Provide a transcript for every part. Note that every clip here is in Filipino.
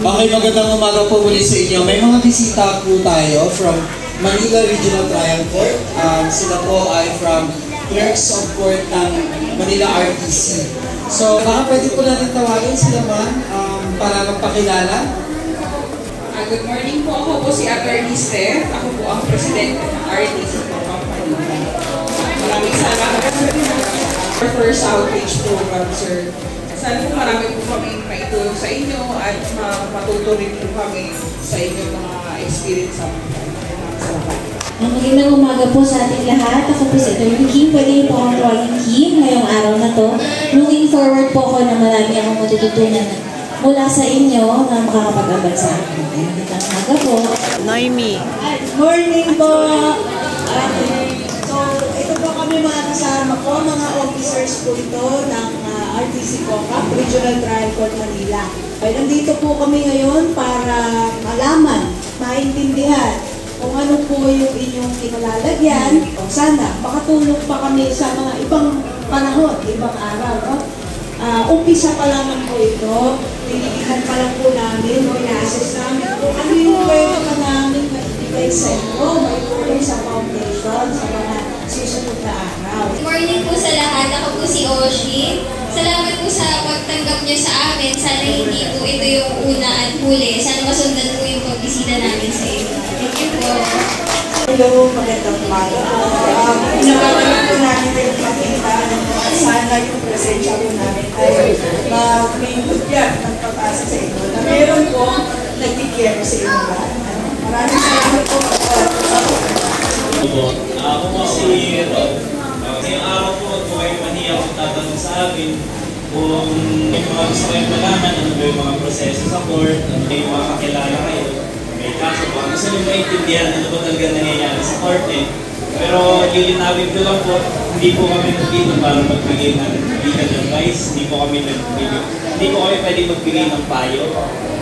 Okay, magandang umaga po muli sa inyo. May mga bisita po tayo from Manila Regional Trial Court. Sila po ay from Clerks of Court ng Manila RTC. So, baka pwede po natin tawagin sila ma'am para magpakilala. Good morning po. Ako po si Attorney Steph. Ako po ang presidente ng RTC Company. Maraming salamat for first outreach program, sir. Sana po marami po kami maitulong sa inyo at matuto rin po kami sa inyong mga experience sa mga. Magandang umaga po sa ating lahat. Ako po si Attorney Kim. Pwede niyo po akong tawagin Kim ngayong araw na to. Looking forward po ako na marami akong matututunan mula sa inyo na makakapag-abad sa akin. Magandang umaga po. Noemi. Morning po. So, ito po kami mga kasama ko, mga officers po ito ng RTC COCAP, Regional Trial Court Manila. Ay, nandito po kami ngayon para malaman, maintindihan kung ano po yung inyong kinalalagyan. O sana, makatulong pa kami sa mga ibang panahon, ibang araw. No? Umpisa pa lang po ito, tinitignan pa lang po namin, ina-assess namin po ano yung pwede pa namin maibigay sa inyo, maibigay sa foundation, sa mga susunod na araw. Good morning po sa lahat. Ako po si Oshi. Salamat po sa pagtanggap niyo sa amin. Sana hindi po ito yung una at huli. Sana masundan po yung pagbisita namin sa inyo. Thank you po. Hello, magandang umaga po. Nagkakaroon po namin kayo makita at sana yung presensya po namin ay mag-iinggit ng pag-asa sa inyo na meron po nagkikiyero sa inyo lahat. Maraming salamat po. Ako po si Rob. Ngayong araw po, kung kayo maniya kung tatanong sa akin kung may mga gusto kayong malaman, ano ba yung mga proseso sa court, ano ba yung mga kakilala kayo, may kaso ba, gusto nyo maintindihan ano ba talaga nangyayari sa court eh. Pero lilinawin ko lang po, hindi po kami nandito para magbigay ng legal advice, hindi po kami pwede magbigay ng payo.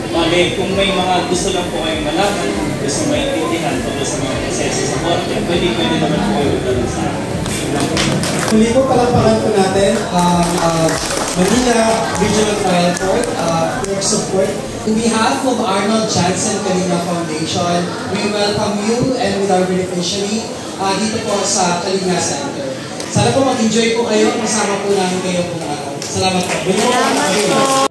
Bale, kung may mga gusto lang po kayong malaman, gusto maintindihan tungkol sa mga proseso sa korte, pwede naman po kayo magtanong sa akin. Muli po palakpakan po natin ang Manila Regional Trial Court, Clerks of Court. On behalf of Arnold Jansen Kalina Foundation, we welcome you and with our beneficiary dito po sa Kalina Center. Sana po mag-enjoy po kayo, kasama po namin kayo po araw. Salamat po. Salamat po.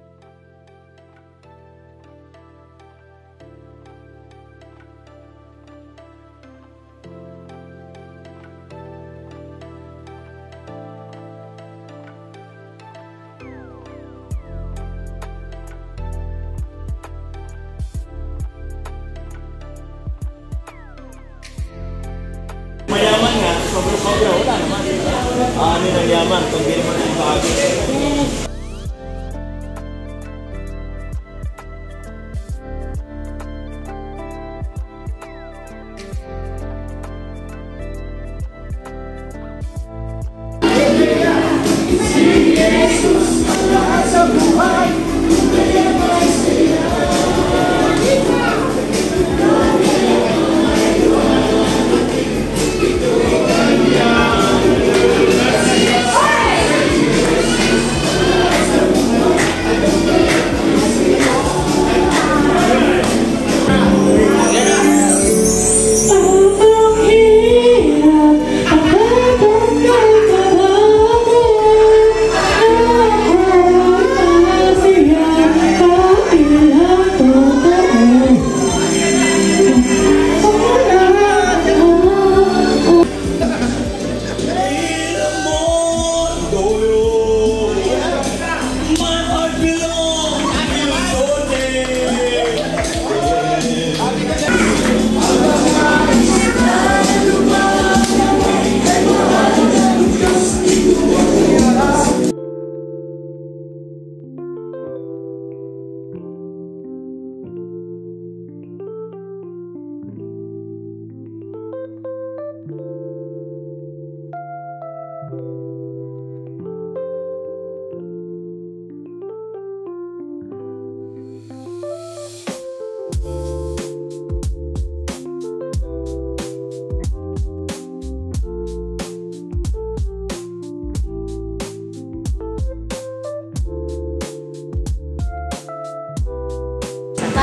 Mayaman nga, sobra-sobra, wala naman. Ano ng yaman, kung hindi naman yung bagay.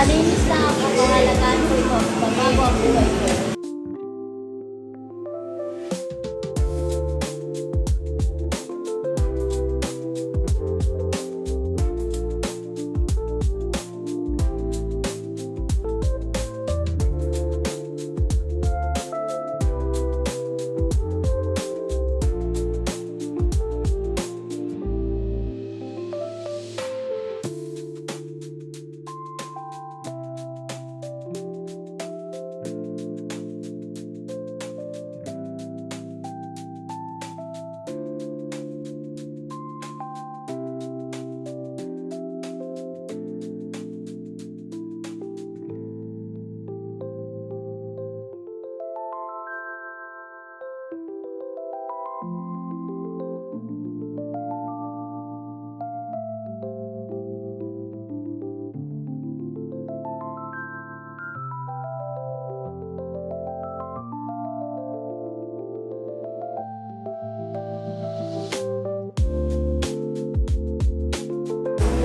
Malinis lang ako, pangalagaan ko ito, pagbago ang buhay ko.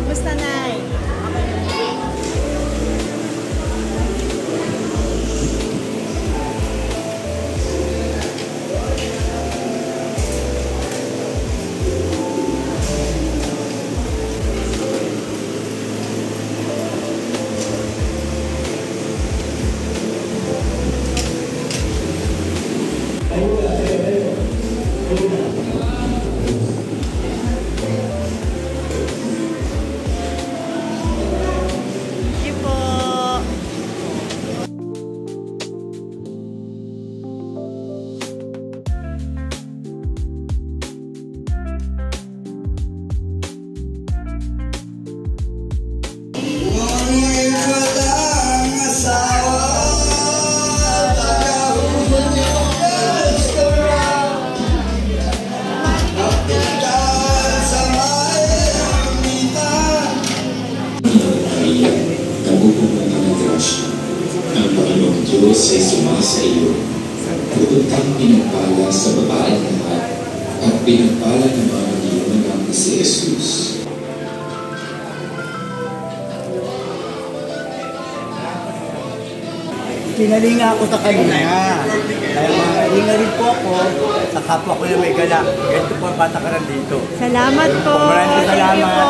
Kumusta, Nay? Diyos ay sumasa iyo. Putol kang pinagpala sa babaeng lahat at pinagpala ng mga iyong anak na si Jesus. Pinalinga ako sa kanya. Kaya makalinga rin po ako sa kapwa ko na may gala. Ganito po ang bata ka dito. Salamat po. Maraming salamat.